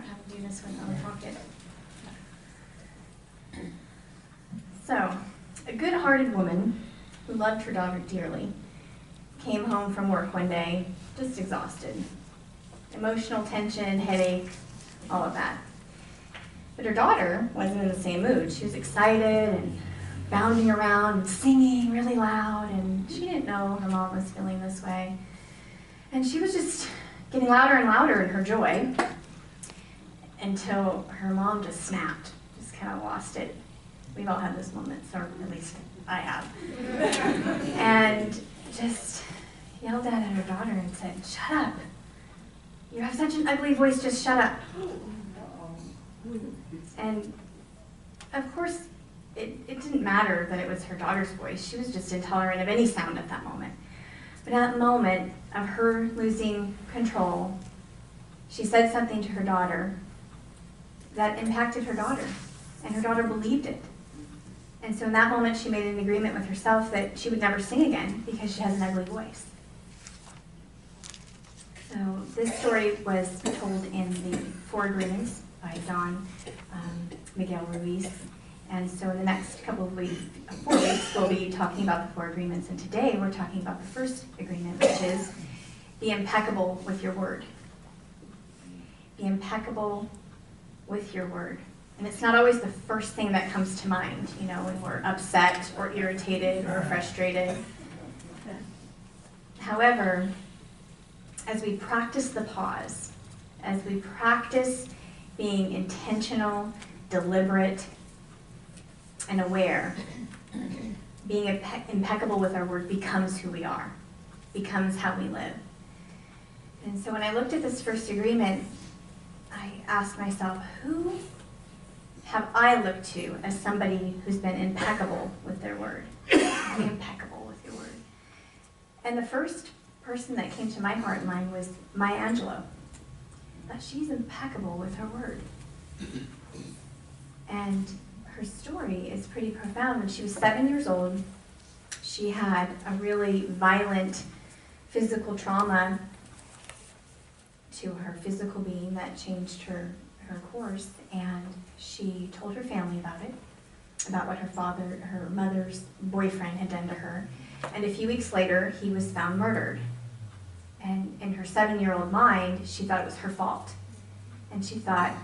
out how to do this when I'm talking. So, a good-hearted woman who loved her daughter dearly came home from work one day just exhausted. Emotional tension, headache, all of that. But her daughter wasn't in the same mood. She was excited and bounding around and singing really loud, and she didn't know her mom was feeling this way. And she was just getting louder and louder in her joy until her mom just snapped, just kind of lost it. We've all had those moments, or at least I have. And just yelled at her daughter and said, "Shut up. You have such an ugly voice, just shut up." And of course, it didn't matter that it was her daughter's voice. She was just intolerant of any sound at that moment. But at that moment of her losing control, she said something to her daughter that impacted her daughter, and her daughter believed it. And so in that moment, she made an agreement with herself that she would never sing again because she has an ugly voice. So this story was told in the Four Agreements by Don Miguel Ruiz. And so in the next couple of weeks, 4 weeks, we'll be talking about the Four Agreements. And today we're talking about the first agreement, which is be impeccable with your word. Be impeccable with your word. And it's not always the first thing that comes to mind, you know, when we're upset or irritated or frustrated. However, as we practice the pause, as we practice being intentional, deliberate, and aware, being impeccable with our word becomes who we are, becomes how we live. And so when I looked at this first agreement, I asked myself, who have I looked to as somebody who's been impeccable with their word? Be impeccable with your word. And the first person that came to my heart and mind was Maya Angelou. That she's impeccable with her word. And her story is pretty profound. When she was 7 years old, she had a really violent physical trauma to her physical being that changed her course, and she told her family about it, about what her mother's boyfriend had done to her. And a few weeks later, he was found murdered. And in her 7-year-old mind, she thought it was her fault. And she thought,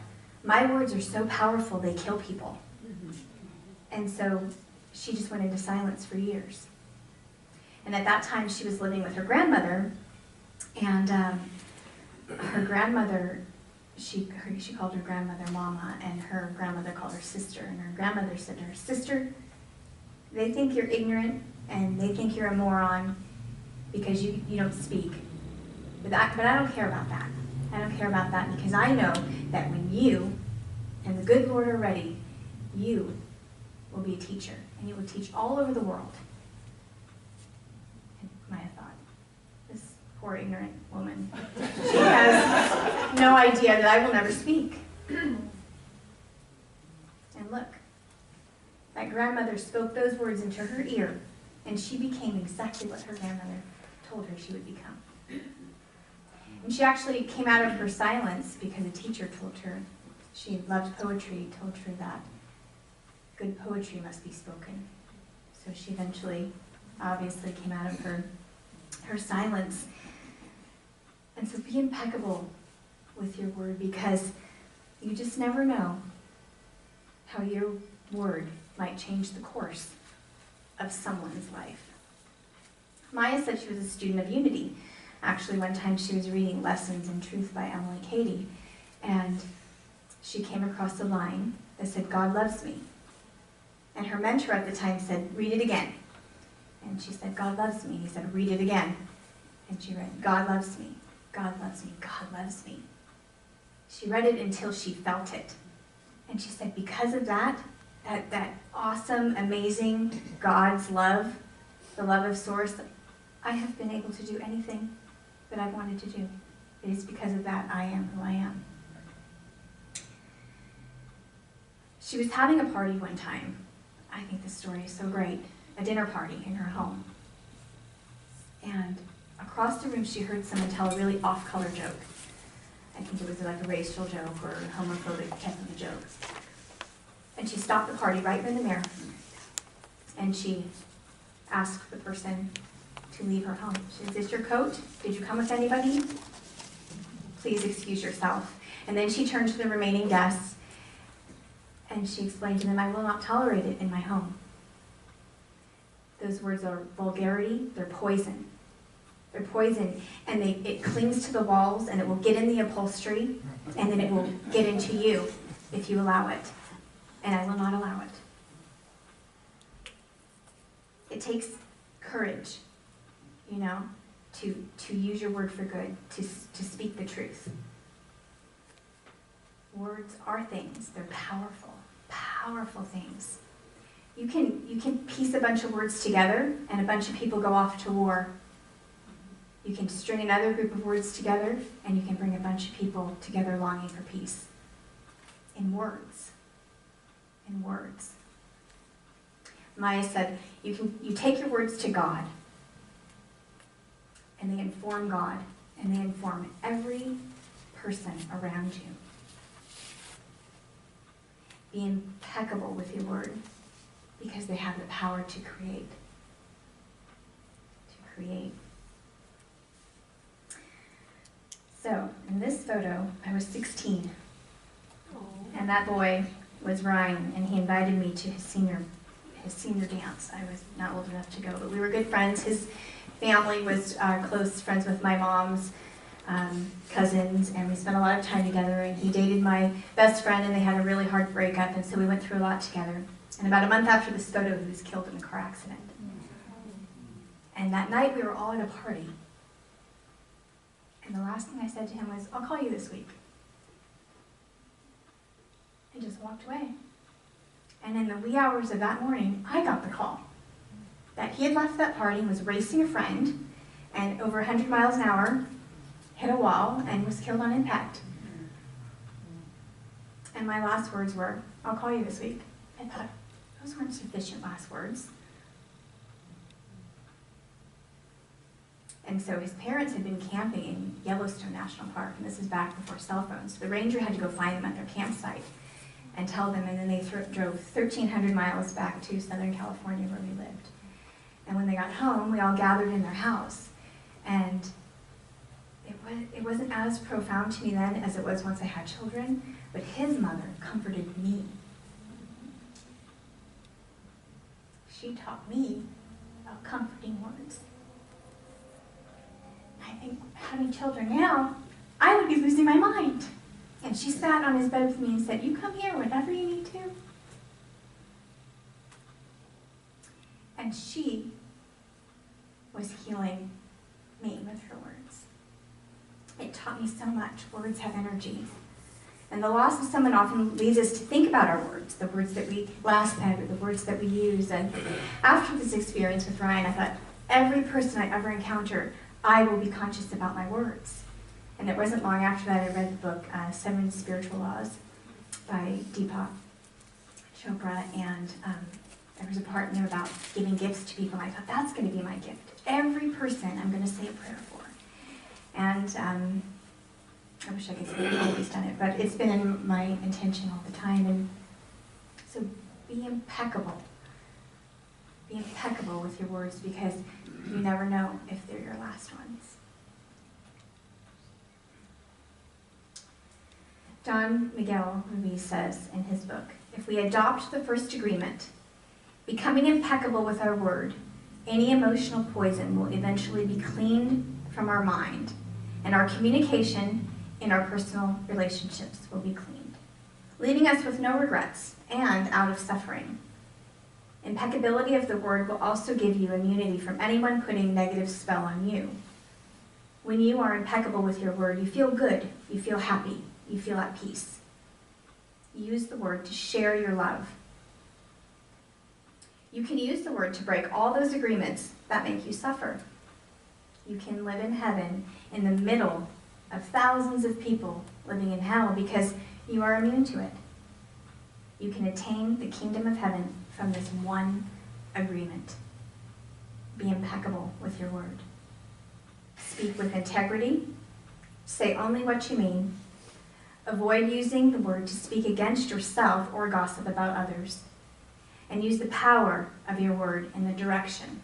my words are so powerful, they kill people. And so she just went into silence for years. And at that time, she was living with her grandmother, and her grandmother, she called her grandmother Mama, and her grandmother called her sister. And her grandmother said to her, "Sister, they think you're ignorant, and they think you're a moron because you don't speak. But I don't care about that. I don't care about that because I know that when you and the good Lord are ready, you will be a teacher, and you will teach all over the world." And Maya thought, this poor ignorant woman, she has no idea that I will never speak. And look, that grandmother spoke those words into her ear, and she became exactly what her grandmother told her she would become. And she actually came out of her silence because a teacher told her she loved poetry, told her that good poetry must be spoken. So she eventually, obviously, came out of her silence. And so be impeccable with your word, because you just never know how your word might change the course of someone's life. Maya said she was a student of unity. Actually, one time she was reading Lessons in Truth by Emily Cady, and she came across a line that said, "God loves me." And her mentor at the time said, "Read it again." And she said, "God loves me." He said, "Read it again." And she read, "God loves me, God loves me, God loves me." She read it until she felt it. And she said, because of that awesome, amazing God's love, the love of Source, I have been able to do anything that I've wanted to do. It is because of that I am who I am. She was having a party one time. I think this story is so great. A dinner party in her home. And across the room, she heard someone tell a really off-color joke. I think it was like a racial joke or a homophobic type of a joke. And she stopped the party right in the mirror. And she asked the person to leave her home. She said, "Is this your coat? Did you come with anybody? Please excuse yourself." And then she turned to the remaining guests and she explained to them, "I will not tolerate it in my home." Those words are vulgarity, they're poison. They're poison, and it clings to the walls, and it will get in the upholstery, and then it will get into you if you allow it. And I will not allow it. It takes courage, you know, to use your word for good, to speak the truth. Words are things. They're powerful, powerful things. You can piece a bunch of words together, and a bunch of people go off to war. You can string another group of words together, and you can bring a bunch of people together longing for peace. In words. In words. Maya said, you take your words to God, and they inform God, and they inform every person around you. Be impeccable with your word, because they have the power to create. To create. So, in this photo, I was 16, and that boy was Ryan, and he invited me to his senior dance. I was not old enough to go, but we were good friends. His family was close friends with my mom's cousins, and we spent a lot of time together, and he dated my best friend, and they had a really hard breakup, and so we went through a lot together. And about a month after this photo, he was killed in a car accident. And that night, we were all at a party. And the last thing I said to him was, "I'll call you this week." He just walked away. And in the wee hours of that morning, I got the call that he had left that party and was racing a friend, and over 100 miles an hour, hit a wall, and was killed on impact. And my last words were, "I'll call you this week." I thought, those weren't sufficient last words. And so his parents had been camping in Yellowstone National Park, and this is back before cell phones. So the ranger had to go find them at their campsite and tell them, and then they drove 1,300 miles back to Southern California where we lived. And when they got home, we all gathered in their house. And it wasn't as profound to me then as it was once I had children, but his mother comforted me. She taught me about comforting words. I think having children now, I would be losing my mind. And she sat on his bed with me and said, "You come here whenever you need to." And she was healing me with her words. It taught me so much. Words have energy. And the loss of someone often leads us to think about our words, the words that we last utter, the words that we use. And after this experience with Ryan, I thought, every person I ever encounter, I will be conscious about my words. And it wasn't long after that I read the book, 7 Spiritual Laws by Deepak Chopra, and there was a part in there about giving gifts to people. I thought, that's going to be my gift. Every person I'm going to say a prayer for. And I wish I could say I've always done it, but it's been in my intention all the time. And so be impeccable. Be impeccable with your words, because you never know if they're your last ones. Don Miguel Ruiz says in his book, if we adopt the first agreement, becoming impeccable with our word, any emotional poison will eventually be cleaned from our mind, and our communication in our personal relationships will be cleaned, leaving us with no regrets and out of suffering. Impeccability of the word will also give you immunity from anyone putting negative spell on you. When you are impeccable with your word, you feel good, you feel happy, you feel at peace. Use the word to share your love. You can use the word to break all those agreements that make you suffer. You can live in heaven in the middle of thousands of people living in hell because you are immune to it. You can attain the kingdom of heaven from this one agreement. Be impeccable with your word. Speak with integrity. Say only what you mean. Avoid using the word to speak against yourself or gossip about others. And use the power of your word in the direction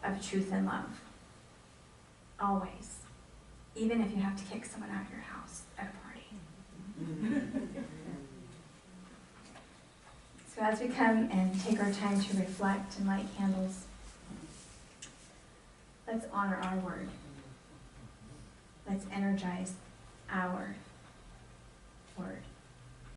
of truth and love. Always. Even if you have to kick someone out of your house at a party. So as we come and take our time to reflect and light candles, let's honor our word. Let's energize our word.